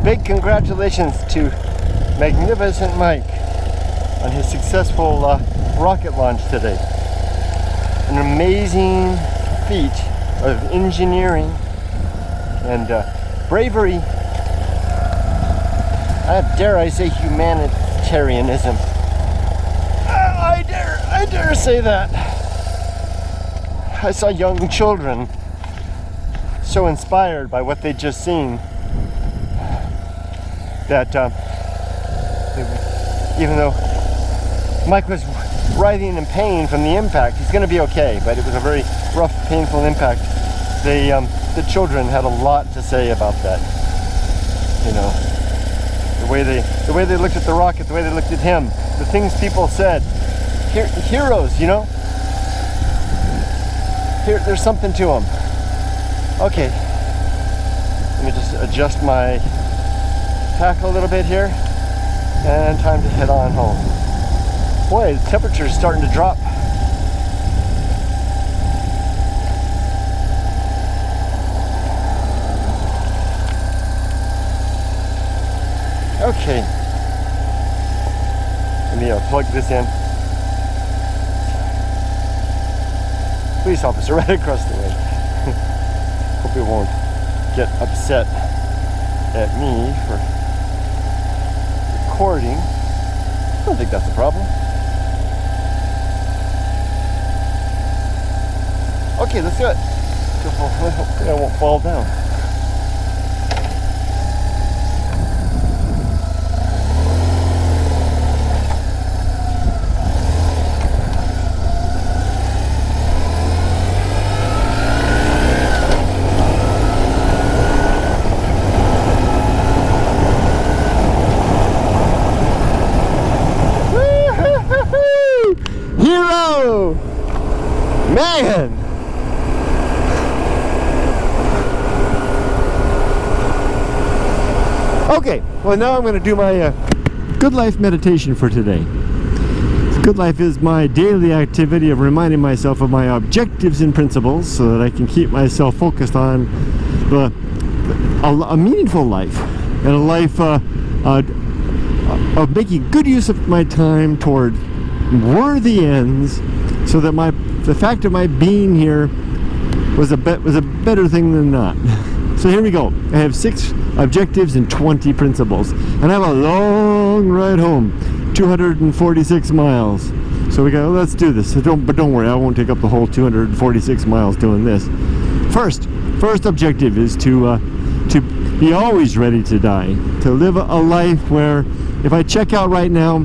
big congratulations to Magnificent Mike on his successful rocket launch today. An amazing feat of engineering and bravery. Dare I say humanitarianism. I dare say that. I saw young children so inspired by what they'd just seen that even though Mike was writhing in pain from the impact, he's going to be okay, but it was a very rough, painful impact. The children had a lot to say about that. You know, the way they looked at the rocket, the way they looked at him, the things people said. Heroes, you know. There's something to them. Okay, let me just adjust my pack a little bit here, and time to head on home. Boy, the temperature's starting to drop. Okay, let me plug this in. Police officer right across the way. Hope he won't get upset at me for recording. I don't think that's a problem. Okay, let's do it. Hopefully I won't fall down. Hero! Man! Okay, well now I'm going to do my Good Life meditation for today. Good Life is my daily activity of reminding myself of my objectives and principles so that I can keep myself focused on a meaningful life and a life of making good use of my time toward worthy ends, so that the fact of my being here was a better thing than not. So here we go. I have 6 objectives and 20 principles, and I have a long ride home, 246 miles. So we go, let's do this. But don't worry, I won't take up the whole 246 miles doing this. First objective is to be always ready to die, to live a life where if I check out right now,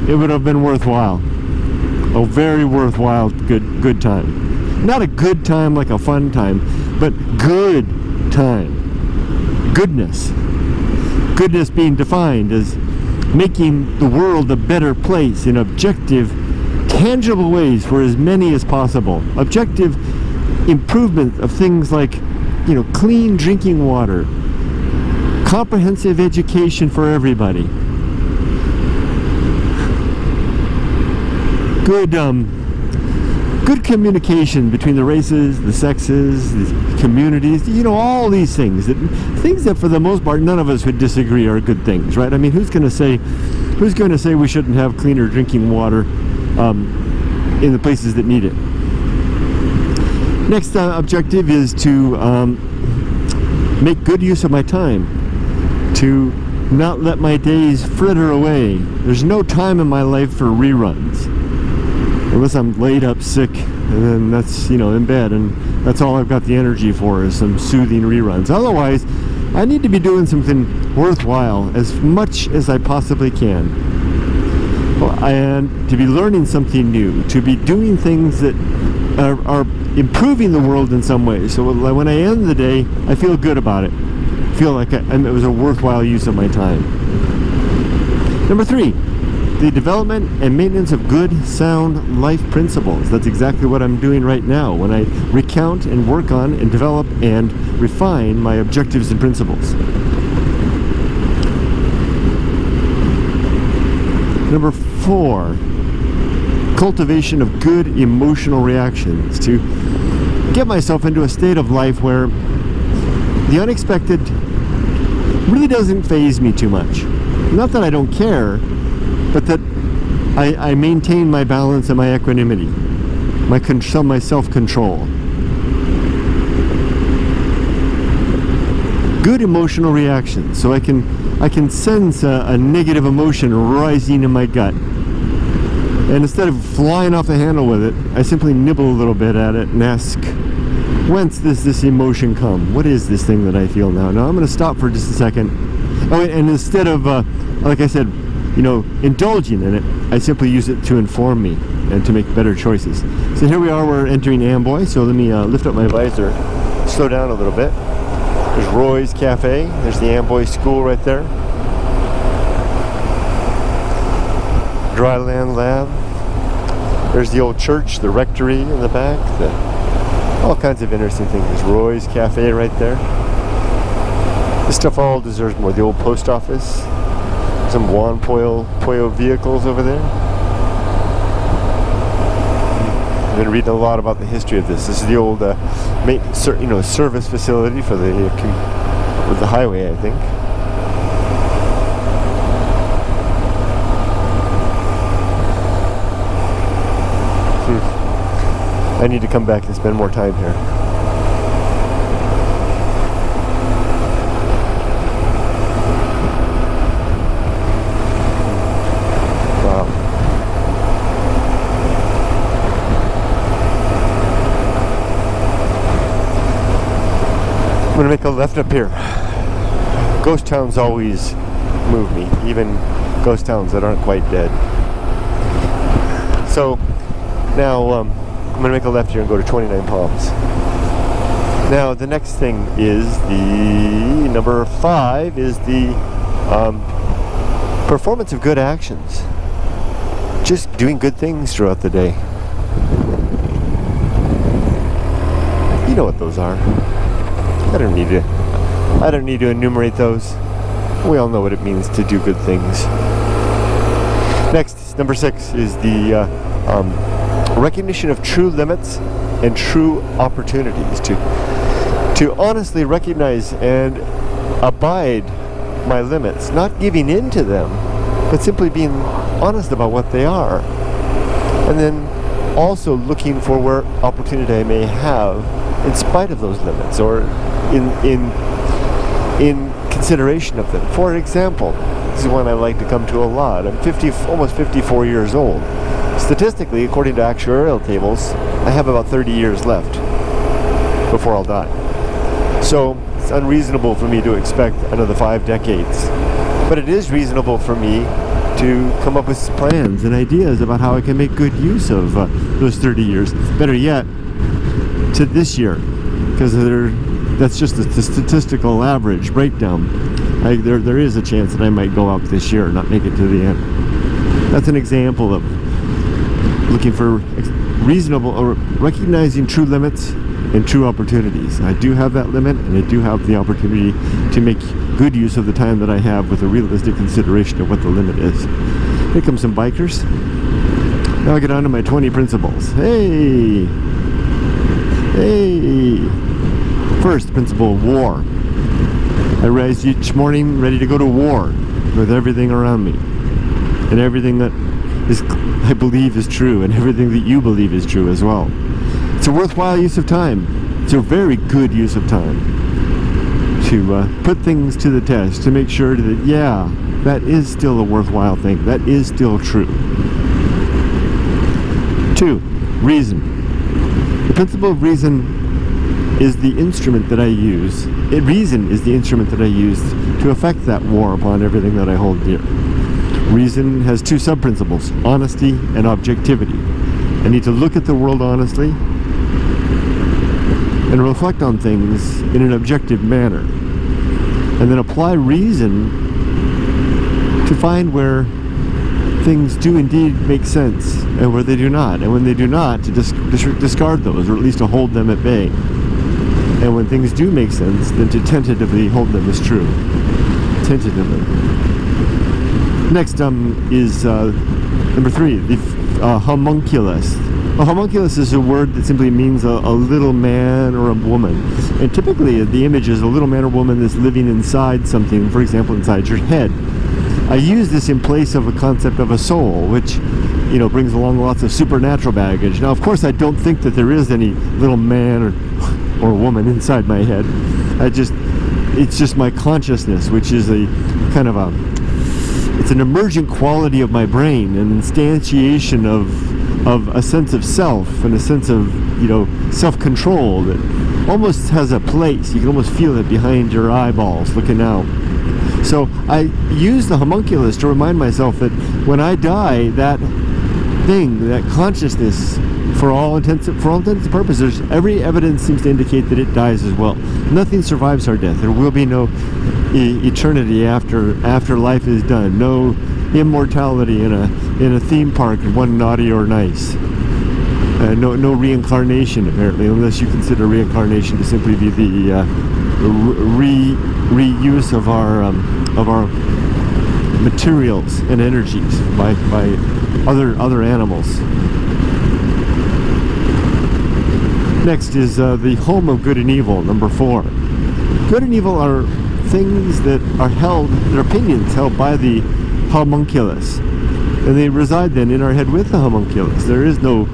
it would have been worthwhile. A very worthwhile good time. Not a good time like a fun time, but good time. Goodness. Goodness being defined as making the world a better place in objective, tangible ways for as many as possible. Objective improvement of things like, you know, clean drinking water, comprehensive education for everybody, good communication between the races, the sexes, the communities, you know, all these things that for the most part none of us would disagree are good things, right? I mean, who's going to say we shouldn't have cleaner drinking water in the places that need it? Next objective is to make good use of my time, to not let my days fritter away. There's no time in my life for reruns. Unless I'm laid up sick, and then that's, you know, in bed, and that's all I've got the energy for is some soothing reruns. Otherwise, I need to be doing something worthwhile as much as I possibly can. And to be learning something new, to be doing things that are improving the world in some way. So when I end the day, I feel good about it. I feel like it was a worthwhile use of my time. Number 3. The development and maintenance of good, sound life principles. That's exactly what I'm doing right now when I recount and work on and develop and refine my objectives and principles. Number 4, cultivation of good emotional reactions. To get myself into a state of life where the unexpected really doesn't faze me too much. Not that I don't care, but that I maintain my balance and my equanimity, my self-control. Good emotional reactions, so I can sense a negative emotion rising in my gut, and instead of flying off the handle with it, I simply nibble a little bit at it and ask, whence does this emotion come? What is this thing that I feel now? Now I'm going to stop for just a second. Oh, and instead of, like I said, indulging in it, I simply use it to inform me and to make better choices. So here we are, we're entering Amboy, so let me lift up my visor, slow down a little bit. There's Roy's Cafe, there's the Amboy School right there. Dryland Lab. There's the old church, the rectory in the back, all kinds of interesting things. There's Roy's Cafe right there. This stuff all deserves more. The old post office. Some Juan Pollo vehicles over there. I've been reading a lot about the history of this. This is the old service facility for the highway, I think. I need to come back and spend more time here. I'm going to make a left up here. Ghost towns always move me, even ghost towns that aren't quite dead. So now I'm going to make a left here and go to 29 Palms. Now the next thing is the number 5 is the performance of good actions. Just doing good things throughout the day. You know what those are. I don't need to enumerate those. We all know what it means to do good things. Next, number 6 is the recognition of true limits and true opportunities. To honestly recognize and abide my limits, not giving in to them, but simply being honest about what they are. And then also looking for where opportunity I may have in spite of those limits, or in consideration of them. For example, this is one I like to come to a lot. I'm almost 54 years old. Statistically, according to actuarial tables, I have about 30 years left before I'll die. So it's unreasonable for me to expect another 5 decades. But it is reasonable for me to come up with plans and ideas about how I can make good use of those 30 years. Better yet, to this year, because that's just the statistical average breakdown. There is a chance that I might go out this year and not make it to the end. That's an example of looking for reasonable, or recognizing true limits and true opportunities. I do have that limit, and I do have the opportunity to make good use of the time that I have with a realistic consideration of what the limit is. Here come some bikers. Now I get on to my 20 principles. Hey! First principle, war. I rise each morning ready to go to war with everything around me, and everything that I believe is true, and everything that you believe is true as well. It's a worthwhile use of time. It's a very good use of time to put things to the test, to make sure that, yeah, that is still a worthwhile thing. That is still true. 2, reason. The principle of reason is the instrument that I use. Reason is the instrument that I use to effect that war upon everything that I hold dear. Reason has 2 sub-principles, honesty and objectivity. I need to look at the world honestly and reflect on things in an objective manner, and then apply reason to find where things do indeed make sense and where they do not, and when they do not, to discard those, or at least to hold them at bay. And when things do make sense, then to tentatively hold them as true. Tentatively. Next is number 3, the homunculus. A homunculus is a word that simply means a little man or a woman. And typically the image is a little man or woman that's living inside something, for example, inside your head. I use this in place of a concept of a soul, which, you know, brings along lots of supernatural baggage. Now, of course, I don't think that there is any little man or woman inside my head. It's just my consciousness, which is a kind of it's an emergent quality of my brain, an instantiation of a sense of self and a sense of, you know, self-control that almost has a place. You can almost feel it behind your eyeballs looking out. So I use the homunculus to remind myself that when I die, that thing, that consciousness, for all intents and purposes, every evidence seems to indicate that it dies as well. Nothing survives our death. There will be no eternity after life is done. No immortality in a theme park, one naughty or nice. No reincarnation, apparently, unless you consider reincarnation to simply be the reuse of our materials and energies by other animals. Next is the home of good and evil, number 4. Good and evil are things that are held, they're opinions held by the homunculus, and they reside then in our head with the homunculus. There is no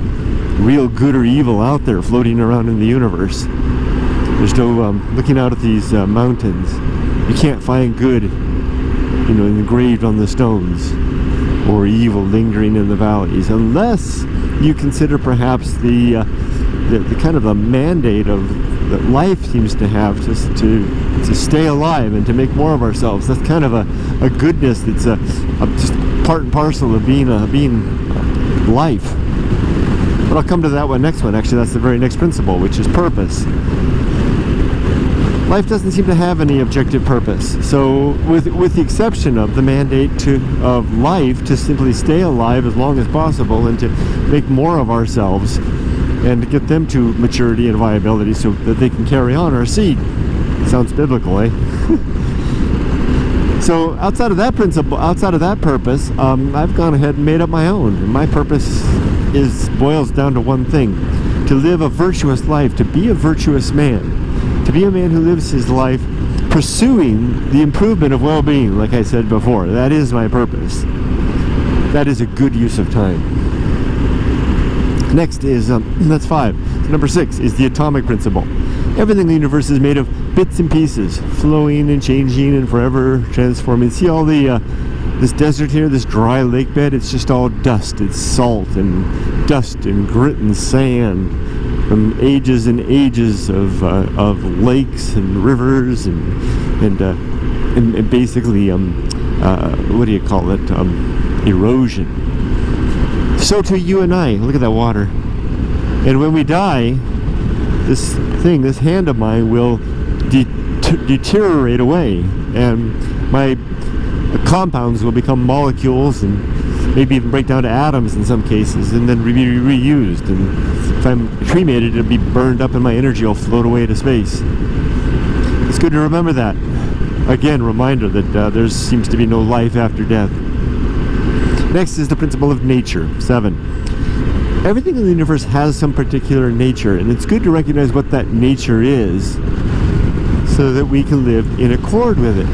real good or evil out there floating around in the universe. There's no looking out at these mountains. You can't find good, you know, engraved on the stones, or evil lingering in the valleys, unless you consider perhaps the kind of a mandate that life seems to have just to stay alive and to make more of ourselves. That's kind of a goodness that's just part and parcel of being life. But I'll come to that next one. Actually, that's the very next principle, which is purpose. Life doesn't seem to have any objective purpose. So with the exception of the mandate of life to simply stay alive as long as possible and to make more of ourselves and to get them to maturity and viability so that they can carry on our seed. Sounds biblical, eh? So outside of that principle, outside of that purpose, I've gone ahead and made up my own. And my purpose boils down to one thing: to live a virtuous life, to be a virtuous man, to be a man who lives his life pursuing the improvement of well-being, like I said before. That is my purpose. That is a good use of time. Next is, that's 5. Number 6 is the atomic principle. Everything in the universe is made of bits and pieces, flowing and changing and forever transforming. See all this desert here, this dry lake bed? It's just all dust. It's salt and dust and grit and sand from ages and ages of lakes and rivers and basically what do you call it? Erosion. So too you and I. Look at that water. And when we die, this hand of mine will deteriorate away, and my compounds will become molecules and maybe even break down to atoms in some cases, and then be reused. And if I'm cremated, it'll be burned up and my energy will float away to space. It's good to remember that. Again, reminder that there seems to be no life after death. Next is the principle of nature, 7. Everything in the universe has some particular nature, and it's good to recognize what that nature is so that we can live in accord with it.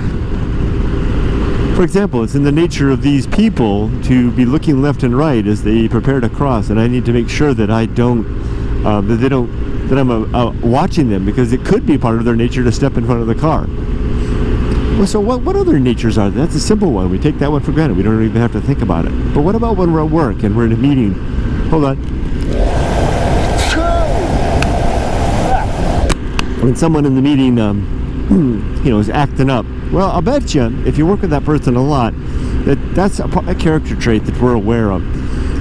For example, it's in the nature of these people to be looking left and right as they prepare to cross, and I need to make sure that that I'm watching them, because it could be part of their nature to step in front of the car. Well, so what other natures are there? That's a simple one. We take that one for granted. We don't even have to think about it. But what about when we're at work and we're in a meeting? Hold on. When someone in the meeting, is acting up. Well, I'll bet you, if you work with that person a lot, that's a character trait that we're aware of.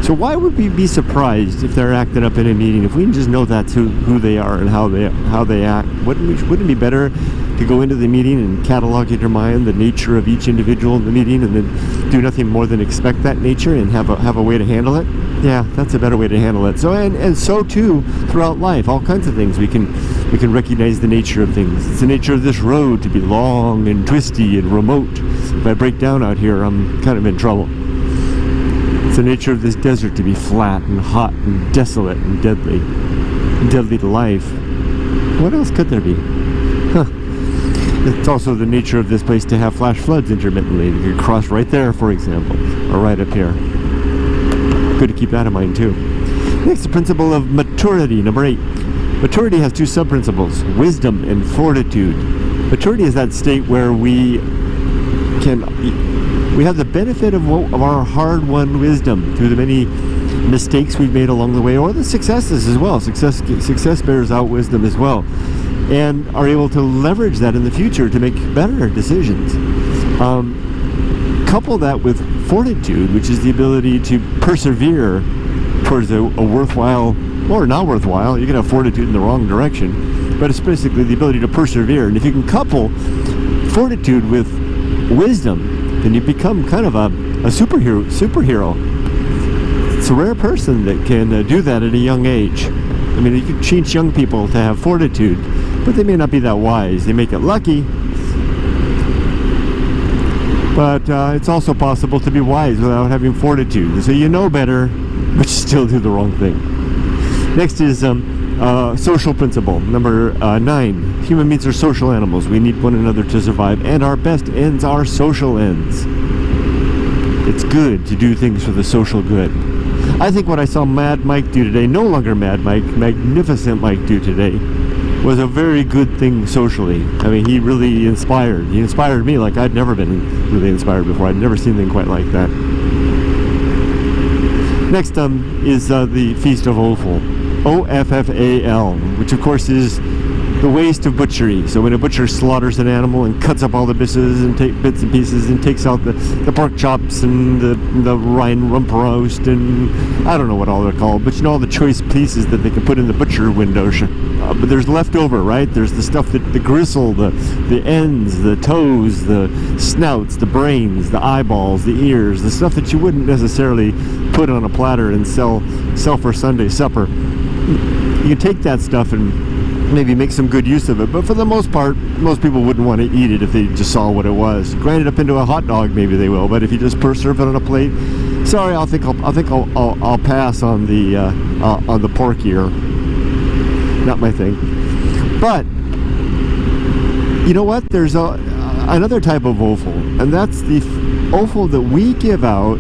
So why would we be surprised if they're acting up in a meeting? If we can just know that's who they are and how they act, wouldn't it be better to go into the meeting and catalog in your mind the nature of each individual in the meeting, and then do nothing more than expect that nature and have a way to handle it? Yeah, that's a better way to handle it. So and so too throughout life, all kinds of things we can recognize the nature of things. It's the nature of this road to be long and twisty and remote. If I break down out here, I'm kind of in trouble. the nature of this desert to be flat and hot and desolate and deadly to life. What else could there be? It's also the nature of this place to have flash floods intermittently. You could cross right there, for example, or right up here. Good to keep that in mind too. Next, the principle of maturity, number 8. Maturity has 2 sub-principles, wisdom and fortitude. Maturity is that state where we have the benefit of our hard-won wisdom through the many mistakes we've made along the way, or the successes as well. Success bears out wisdom as well, and are able to leverage that in the future to make better decisions. Couple that with fortitude, which is the ability to persevere towards a worthwhile or not worthwhile. You can have fortitude in the wrong direction, but it's basically the ability to persevere. And if you can couple fortitude with wisdom, then you become kind of a superhero. It's a rare person that can do that at a young age. I mean, you can teach young people to have fortitude, but they may not be that wise. They make it lucky, but it's also possible to be wise without having fortitude. So you know better, but you still do the wrong thing. Next is social principle, number 9. Human beings are social animals. We need one another to survive, and our best ends are social ends. It's good to do things for the social good. I think what I saw Mad Mike do today, no longer Mad Mike, Magnificent Mike do today, was a very good thing socially. I mean, he really inspired. He inspired me like I'd never been really inspired before. I'd never seen anything quite like that. Next is the Feast of Offal. O-F-F-A-L, which of course is the waste of butchery. So when a butcher slaughters an animal and cuts up all the bits and pieces and takes out the pork chops and the Rhine rump roast and I don't know what all they're called, but you know, all the choice pieces that they can put in the butcher window. But there's leftover, right? There's the stuff that the gristle, the ends, the toes, the snouts, the brains, the eyeballs, the ears, the stuff that you wouldn't necessarily put on a platter and sell for Sunday supper. You can take that stuff and maybe make some good use of it, but for the most part, most people wouldn't want to eat it if they just saw what it was. Grind it up into a hot dog, maybe they will, but if you just serve it on a plate, sorry, I'll pass on the pork ear. Not my thing. But you know what? There's another type of offal, and that's the offal that we give out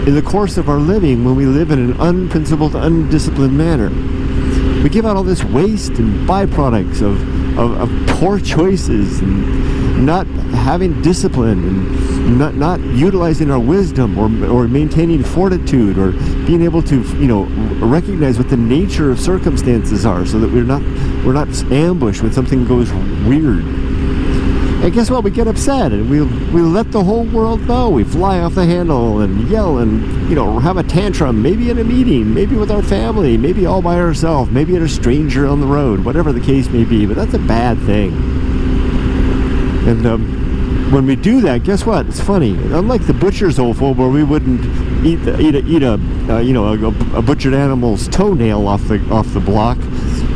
in the course of our living when we live in an unprincipled, undisciplined manner. We give out all this waste and byproducts of poor choices and not having discipline and not utilizing our wisdom or maintaining fortitude or being able to recognize what the nature of circumstances are so that we're not ambushed when something goes weird. And guess what? We get upset and we let the whole world know. We fly off the handle and yell and have a tantrum, maybe in a meeting, maybe with our family, maybe all by ourselves, maybe at a stranger on the road, whatever the case may be. But that's a bad thing. And when we do that, guess what? It's funny. Unlike the butcher's offal, where we wouldn't eat a butchered animal's toenail off the block,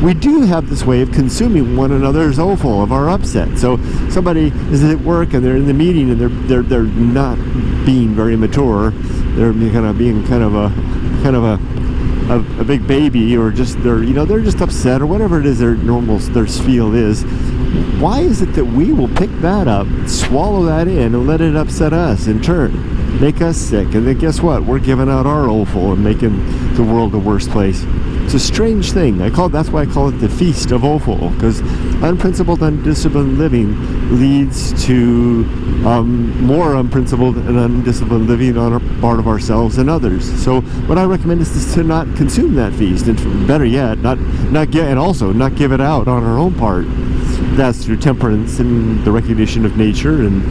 we do have this way of consuming one another's offal of our upset. So somebody is at work and they're in the meeting and they're not being very mature. They're being kind of a big baby, or just they're just upset or whatever it is their feel is. Why is it that we will pick that up, swallow that in, and let it upset us in turn, make us sick? And then guess what? We're giving out our offal and making the world a worse place. It's a strange thing. That's why I call it the Feast of Offal, because unprincipled, undisciplined living leads to more unprincipled and undisciplined living on a part of ourselves and others. So what I recommend is to not consume that feast, and better yet, not give it out on our own part. That's through temperance and the recognition of nature and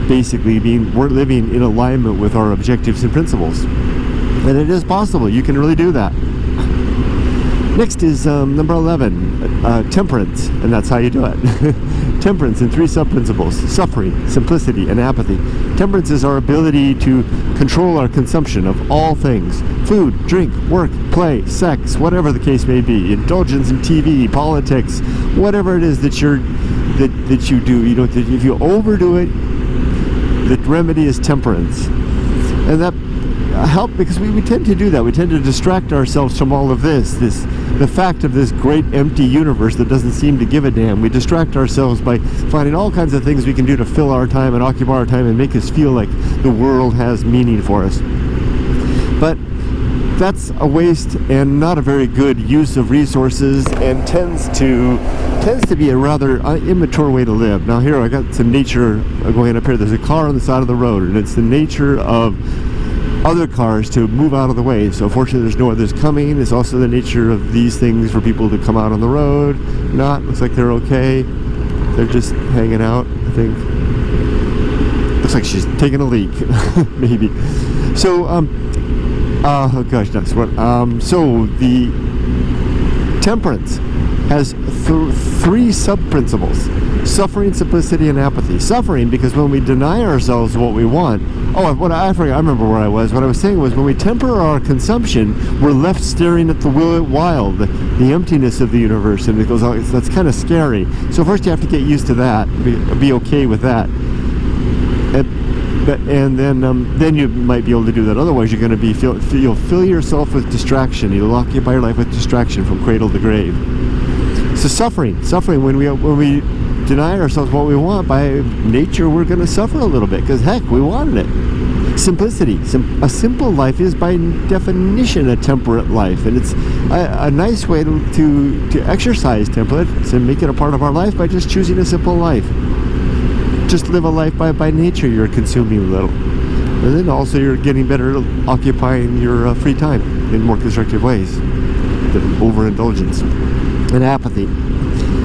basically we're living in alignment with our objectives and principles. And it is possible. You can really do that. Next is number 11, temperance, and that's how you do it. Temperance in 3 sub-principles: suffering, simplicity, and apathy. Temperance is our ability to control our consumption of all things: food, drink, work, play, sex, whatever the case may be, indulgence in TV, politics, whatever it is that you do. If you overdo it, the remedy is temperance. And that help, because we tend to do that. We tend to distract ourselves from all of the fact of this great empty universe that doesn't seem to give a damn. We distract ourselves by finding all kinds of things we can do to fill our time and occupy our time and make us feel like the world has meaning for us. But that's a waste and not a very good use of resources, and tends to be a rather immature way to live. Now here I got some nature going up here. There's a car on the side of the road, and it's the nature of other cars to move out of the way. So fortunately there's no others coming. It's also the nature of these things for people to come out on the road. Looks like they're okay. They're just hanging out, I think. Looks like she's taking a leak. Maybe. So oh gosh, that's what. So the temperance has three sub-principles: suffering, simplicity, and apathy. Suffering, because when we deny ourselves what we want. Oh, I forgot. I remember where I was. What I was saying was, when we temper our consumption, we're left staring at the wild, the emptiness of the universe, and it goes. That's kind of scary. So first, you have to get used to that. Be okay with that. And then you might be able to do that. Otherwise, you're going to you'll fill yourself with distraction. You'll occupy your life with distraction from cradle to grave. So suffering when we deny ourselves what we want, by nature we're going to suffer a little bit, because heck, we wanted it. Simplicity. A simple life is by definition a temperate life, and it's a nice way to exercise temperance and make it a part of our life by just choosing a simple life. Just live a life by nature. You're consuming a little, and then also you're getting better at occupying your free time in more constructive ways than overindulgence. And apathy.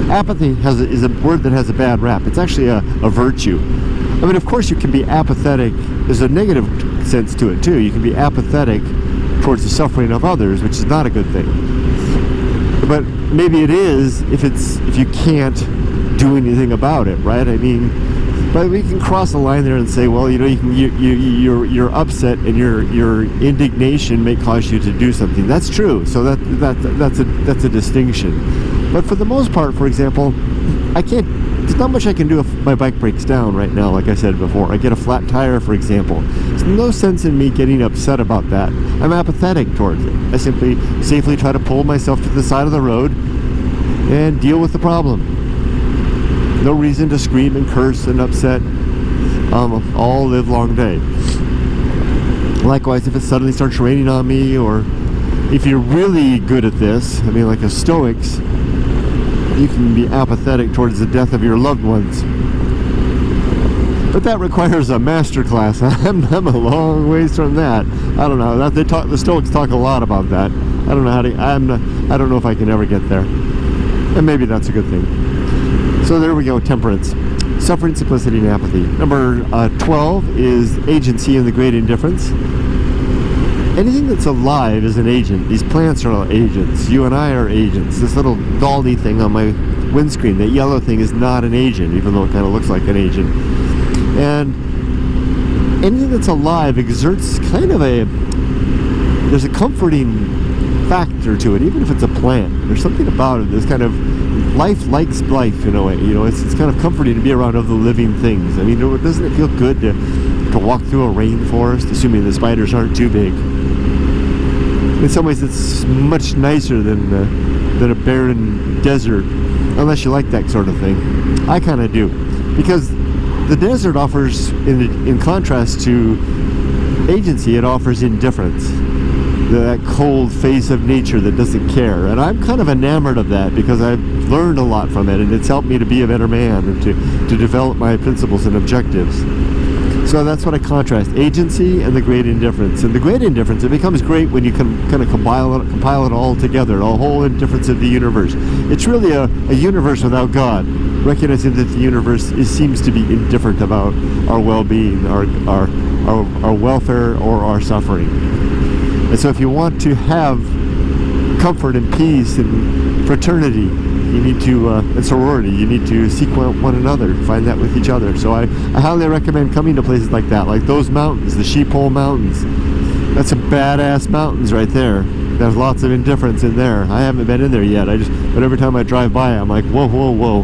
Apathy is a word that has a bad rap. It's actually a virtue. I mean, of course you can be apathetic. There's a negative sense to it too. You can be apathetic towards the suffering of others, which is not a good thing. But maybe it is if you can't do anything about it, right? I mean, but we can cross a line there and say, well, you're upset, and your indignation may cause you to do something. That's true. So that's a distinction. But for the most part, for example, there's not much I can do if my bike breaks down right now. Like I said before, I get a flat tire, for example. There's no sense in me getting upset about that. I'm apathetic towards it. I simply safely try to pull myself to the side of the road and deal with the problem. No reason to scream and curse and upset all live long day. Likewise, if it suddenly starts raining on me, or if you're really good at this, I mean, like a Stoics, you can be apathetic towards the death of your loved ones. But that requires a master class. I'm a long ways from that. I don't know. The Stoics talk a lot about that. I don't know I don't know if I can ever get there. And maybe that's a good thing. So there we go, temperance. Suffering, simplicity, and apathy. Number 12 is agency and the great indifference. Anything that's alive is an agent. These plants are agents. You and I are agents. This little Dolly thing on my windscreen, that yellow thing, is not an agent, even though it kind of looks like an agent. And anything that's alive exerts kind of there's a comforting factor to it, even if it's a plant. There's something about it. There's kind of life likes life in a way. It's kind of comforting to be around other living things. I mean, doesn't it feel good to walk through a rainforest, assuming the spiders aren't too big? In some ways, it's much nicer than a barren desert, unless you like that sort of thing. I kind of do, because the desert offers, in contrast to agency, it offers indifference. That cold face of nature that doesn't care. And I'm kind of enamored of that, because I've learned a lot from it, and it's helped me to be a better man and to develop my principles and objectives. So that's what I contrast: agency and the great indifference. And the great indifference, it becomes great when you can kind of compile it all together, a whole indifference of the universe. It's really a universe without God, recognizing that the universe seems to be indifferent about our well-being, our welfare, or our suffering. And so if you want to have comfort and peace and fraternity, you need to, and sorority, you need to seek one another, find that with each other. So I highly recommend coming to places like that, like those mountains, the Sheephole Mountains. That's a badass mountains right there. There's lots of indifference in there. I haven't been in there yet. But every time I drive by, I'm like, whoa, whoa, whoa.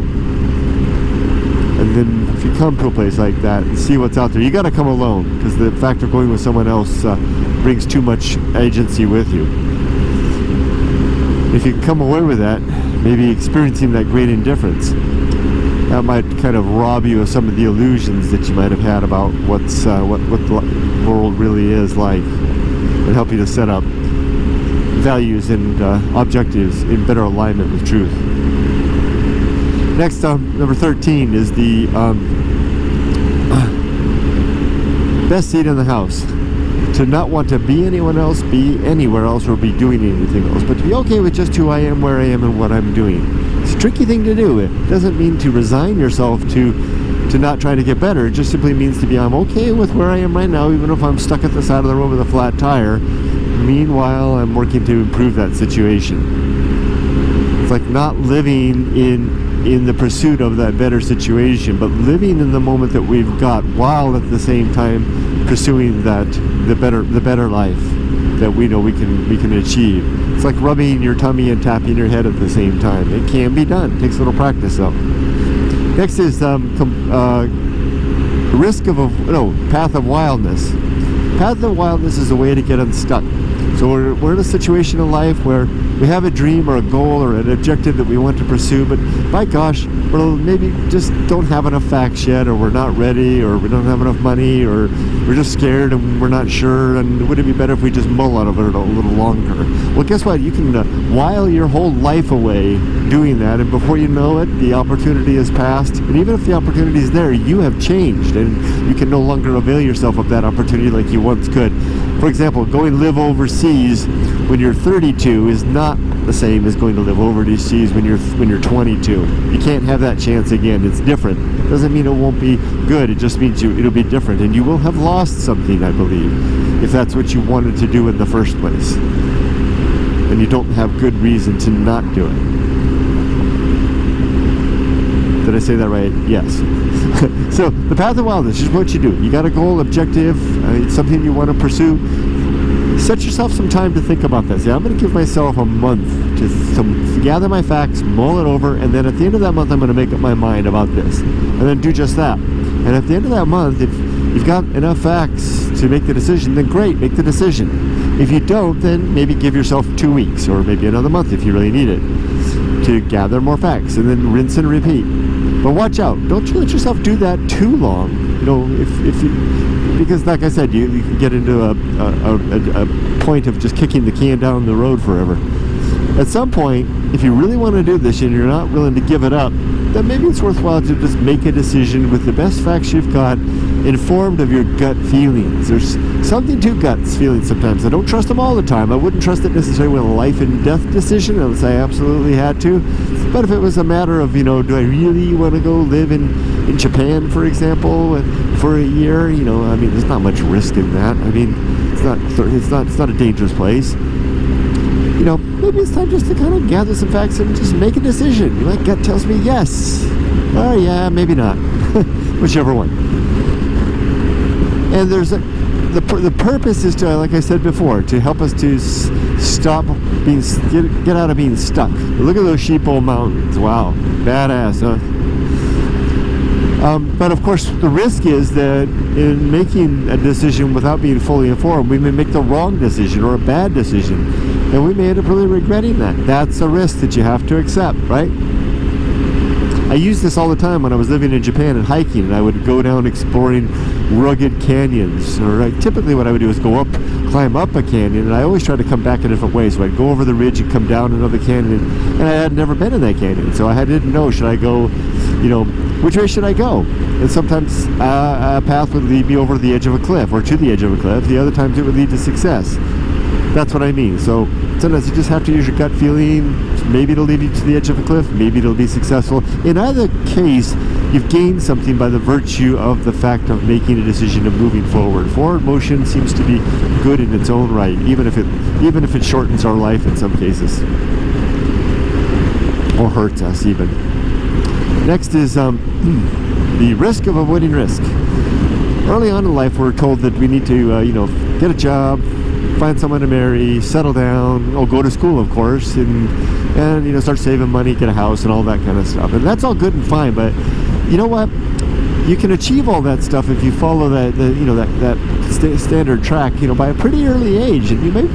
And then if you come to a place like that and see what's out there. You got to come alone, because the fact of going with someone else brings too much agency with you. If you come away with that, maybe experiencing that great indifference, that might kind of rob you of some of the illusions that you might have had about what the world really is like, and help you to set up values and objectives in better alignment with truth. Next, number 13 is the best seat in the house. To not want to be anyone else, be anywhere else, or be doing anything else, but to be okay with just who I am, where I am, and what I'm doing. It's a tricky thing to do. It doesn't mean to resign yourself to not trying to get better. It just simply means to be, I'm okay with where I am right now, even if I'm stuck at the side of the road with a flat tire. Meanwhile, I'm working to improve that situation. It's like not living in the pursuit of that better situation, but living in the moment that we've got, while at the same time pursuing the better life that we know we can achieve. It's like rubbing your tummy and tapping your head at the same time. It can be done. It takes a little practice though. Next is Path of Wildness. Path of Wildness is a way to get unstuck. So we're in a situation in life where we have a dream or a goal or an objective that we want to pursue, but by gosh, we maybe just don't have enough facts yet, or we're not ready, or we don't have enough money, or we're just scared and we're not sure, and would it be better if we just mull out of it a little longer? Well, guess what? You can while your whole life away doing that, and before you know it, the opportunity has passed, and even if the opportunity is there, you have changed, and you can no longer avail yourself of that opportunity like you once could. For example, going live overseas when you're 32 is not the same as going to live overseas when you're 22. You can't have that chance again. It's different. It doesn't mean it won't be good. It just means it'll be different, and you will have lost something, I believe, if that's what you wanted to do in the first place, and you don't have good reason to not do it. Did I say that right? Yes. So the Path of Wildness is what you do. You got a goal, objective, it's something you want to pursue. Set yourself some time to think about this. Yeah, I'm going to give myself a month to gather my facts, mull it over, and then at the end of that month I'm going to make up my mind about this, and then do just that. And at the end of that month, if you've got enough facts to make the decision, then great, make the decision. If you don't, then maybe give yourself 2 weeks, or maybe another month if you really need it, to gather more facts, and then rinse and repeat. But watch out, don't you let yourself do that too long. You know, if you, because like I said, you can get into a point of just kicking the can down the road forever. At some point, if you really want to do this and you're not willing to give it up, then maybe it's worthwhile to just make a decision with the best facts you've got, informed of your gut feelings. There's something to gut feelings sometimes. I don't trust them all the time. I wouldn't trust it necessarily with a life and death decision unless I absolutely had to. But if it was a matter of, do I really want to go live in Japan, for example, for a year? I mean, there's not much risk in that. I mean, it's not a dangerous place. Maybe it's time just to kind of gather some facts and just make a decision. My gut tells me yes. Oh yeah, maybe not. Whichever one. And there's the purpose is to, like I said before, to help us to stop being, get out of being stuck. Look at those Sheeple Mountains. Wow, badass, huh? But of course, the risk is that in making a decision without being fully informed, we may make the wrong decision or a bad decision, and we may end up really regretting that. That's a risk that you have to accept, right? I used this all the time when I was living in Japan and hiking, and I would go down exploring rugged canyons. Or typically what I would do is climb up a canyon, and I always tried to come back a different way. So I'd go over the ridge and come down another canyon, and I had never been in that canyon, so I didn't know, should I go, which way should I go? And sometimes a path would lead me over the edge of a cliff or to the edge of a cliff. The other times it would lead to success. That's what I mean. So sometimes you just have to use your gut feeling. Maybe it'll lead you to the edge of a cliff. Maybe it'll be successful. In either case, you've gained something by the virtue of the fact of making a decision and moving forward. Forward motion seems to be good in its own right, even if it shortens our life in some cases, or hurts us even. Next is the risk of avoiding risk. Early on in life, we're told that we need to, get a job, find someone to marry, settle down, go to school, of course, and start saving money, get a house, and all that kind of stuff. And that's all good and fine, but you know what? you can achieve all that stuff if you follow that standard track, by a pretty early age, and you may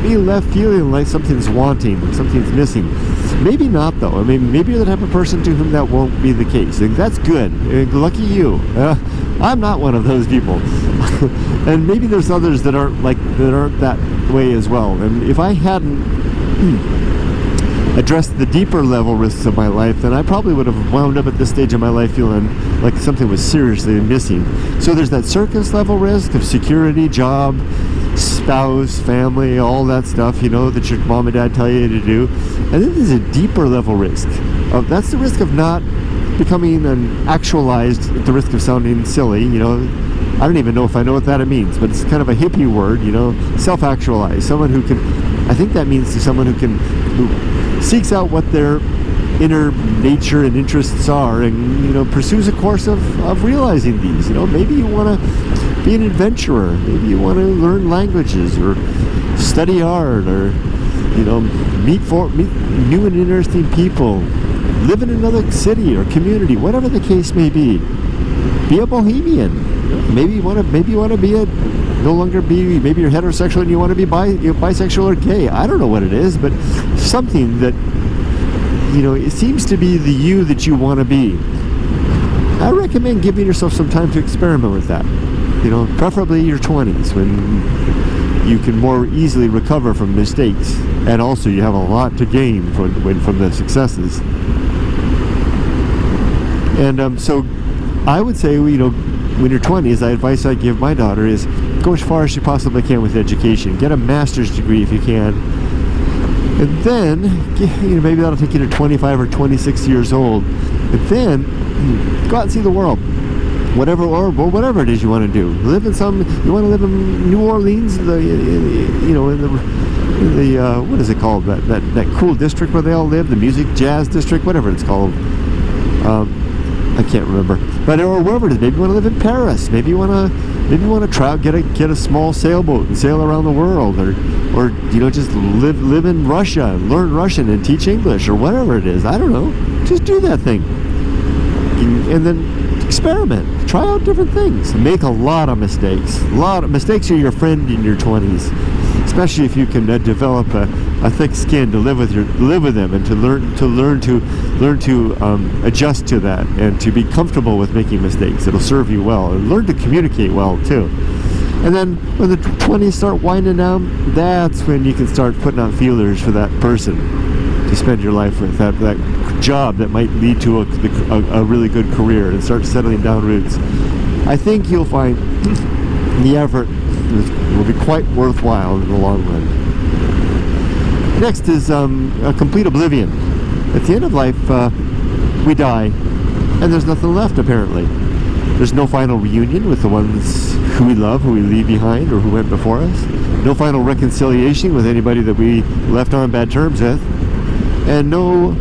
be left feeling like something's wanting, something's missing. Maybe not, though. I mean, maybe you're the type of person to whom that won't be the case. And that's good. Lucky you. I'm not one of those people. And maybe there's others that aren't that way as well. And if I hadn't addressed the deeper level risks of my life, then I probably would have wound up at this stage of my life feeling like something was seriously missing. So there's that surface level risk of security, job, spouse, family, all that stuff, that your mom and dad tell you to do. And then there's a deeper level risk. That's the risk of not becoming an actualized, at the risk of sounding silly, I don't even know if I know what that means, but it's kind of a hippie word, self-actualized. Someone who can, I think that means to someone who seeks out what their inner nature and interests are, and pursues a course of realizing these. Maybe you want to be an adventurer, maybe you want to learn languages or study art, or meet new and interesting people, live in another city or community, whatever the case may be. Be a bohemian. Maybe you want to maybe you're heterosexual and you want to be bisexual or gay. I don't know what it is, but something that it seems to be the you that you want to be. I recommend giving yourself some time to experiment with that. Preferably your 20s, when you can more easily recover from mistakes, and also you have a lot to gain from the successes. And so I would say, when you're 20s, the advice I give my daughter is go as far as you possibly can with education. Get a master's degree if you can. And then, maybe that'll take you to 25 or 26 years old. And then, go out and see the world. Whatever it is you want to do. You want to live in New Orleans, in the what is it called? That cool district where they all live, the music jazz district, whatever it's called. I can't remember, or wherever it is. Maybe you want to live in Paris. Maybe you want to get a small sailboat and sail around the world, or just live in Russia and learn Russian and teach English, or whatever it is. I don't know. Just do that thing, and then experiment. Try out different things. Make a lot of mistakes. Mistakes are your friend in your 20s, especially if you can develop a thick skin to live with them, and to learn to adjust to that, and to be comfortable with making mistakes. It'll serve you well, and learn to communicate well too. And then when the 20s start winding down, that's when you can start putting out feelers for that person to spend your life with, that job that might lead to a really good career, and start settling down roots. I think you'll find the effort will be quite worthwhile in the long run. Next is a complete oblivion. At the end of life, we die, and there's nothing left, apparently. There's no final reunion with the ones who we love, who we leave behind, or who went before us. No final reconciliation with anybody that we left on bad terms with. And no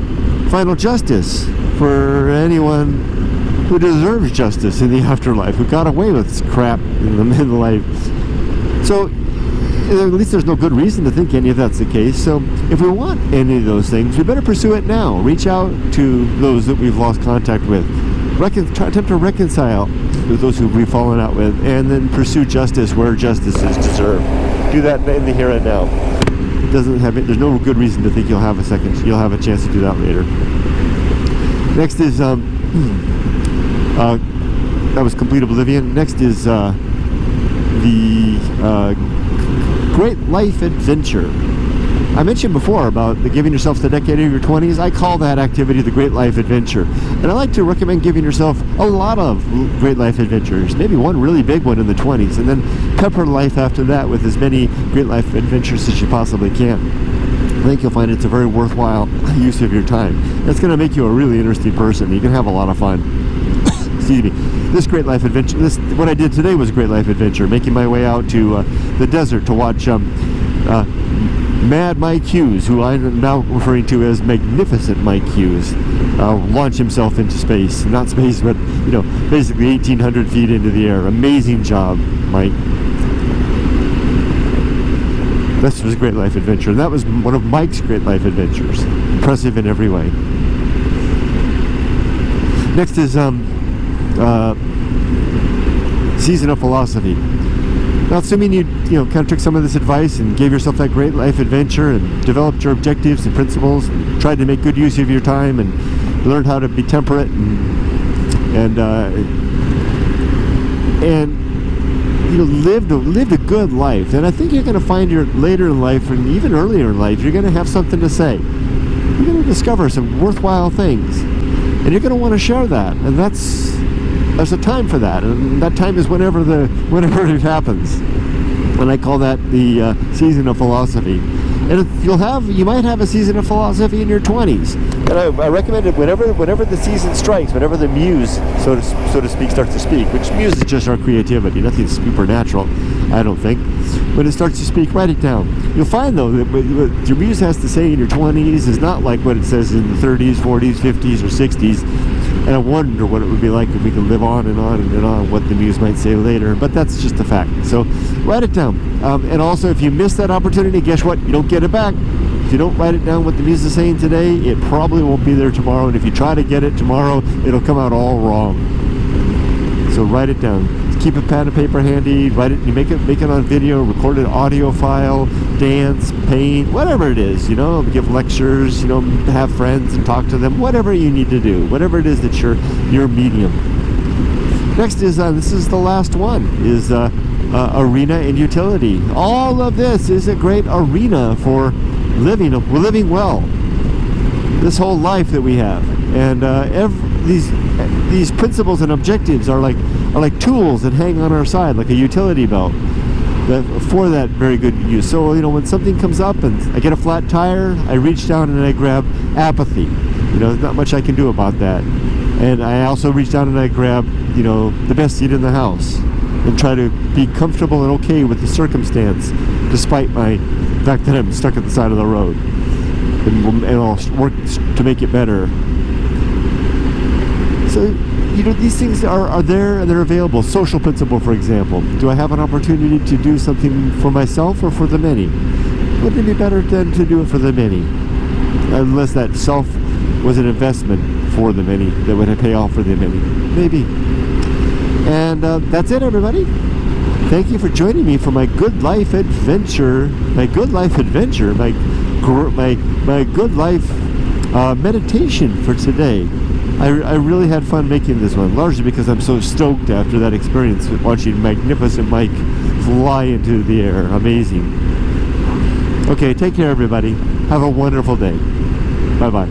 final justice for anyone who deserves justice in the afterlife, who got away with this crap in the life. So, at least there's no good reason to think any of that's the case. So if we want any of those things, we better pursue it now. Reach out to those that we've lost contact with. Attempt to reconcile with those who we've fallen out with, and then pursue justice where justice is deserved. Do that in the here and now. There's no good reason to think you'll have a chance to do that later. Next is that was complete oblivion. Next is the great life adventure. I mentioned before about giving yourself the decade of your 20s. I call that activity the great life adventure. And I like to recommend giving yourself a lot of great life adventures. Maybe one really big one in the 20s, and then pepper life after that with as many great life adventures as you possibly can. I think you'll find it's a very worthwhile use of your time. It's going to make you a really interesting person. You can have a lot of fun. Excuse me. This great life adventure, what I did today was a great life adventure, making my way out to the desert to watch Mad Mike Hughes, who I'm now referring to as Magnificent Mike Hughes, launch himself into space. Not space, but, basically 1,800 feet into the air. Amazing job, Mike. This was a great life adventure. And that was one of Mike's great life adventures. Impressive in every way. Next is Season of Philosophy. Now, assuming you kind of took some of this advice and gave yourself that great life adventure and developed your objectives and principles, and tried to make good use of your time and learned how to be temperate and lived a good life, and I think you're going to find later in life and even earlier in life, you're going to have something to say. You're going to discover some worthwhile things, and you're going to want to share that, and there's a time for that, and that time is whenever it happens, and I call that the season of philosophy. And you might have a season of philosophy in your 20s, and I recommend it whenever the season strikes, whenever the muse, so to speak, starts to speak. Which muse is just our creativity, nothing supernatural, I don't think. When it starts to speak, write it down. You'll find though that what your muse has to say in your 20s is not like what it says in the 30s, 40s, 50s, or 60s. And I wonder what it would be like if we could live on and on and on what the muse might say later. But that's just a fact. So write it down. And also, if you miss that opportunity, guess what? You don't get it back. If you don't write it down what the muse is saying today, it probably won't be there tomorrow. And if you try to get it tomorrow, it'll come out all wrong. So write it down. Keep a pad and paper handy. Write it. You make it on video, record an audio file, dance, paint, whatever it is. Give lectures. Have friends and talk to them. Whatever you need to do. Whatever it is that's your medium. Next is this is the last one. Is arena and utility. All of this is a great arena for living well. This whole life that we have, and these principles and objectives are like tools that hang on our side, like a utility belt, for that very good use. So when something comes up and I get a flat tire, I reach down and I grab apathy. There's not much I can do about that. And I also reach down and I grab the best seat in the house and try to be comfortable and okay with the circumstance, despite my fact that I'm stuck at the side of the road. And I'll work to make it better. So these things are there and they're available. Social principle, for example. Do I have an opportunity to do something for myself or for the many? Wouldn't it be better then to do it for the many? Unless that self was an investment for the many that would pay off for the many. Maybe. And that's it, everybody. Thank you for joining me for my good life adventure. My good life meditation for today. I really had fun making this one, largely because I'm so stoked after that experience with watching magnificent Mike fly into the air. Amazing. Okay, take care, everybody. Have a wonderful day. Bye-bye.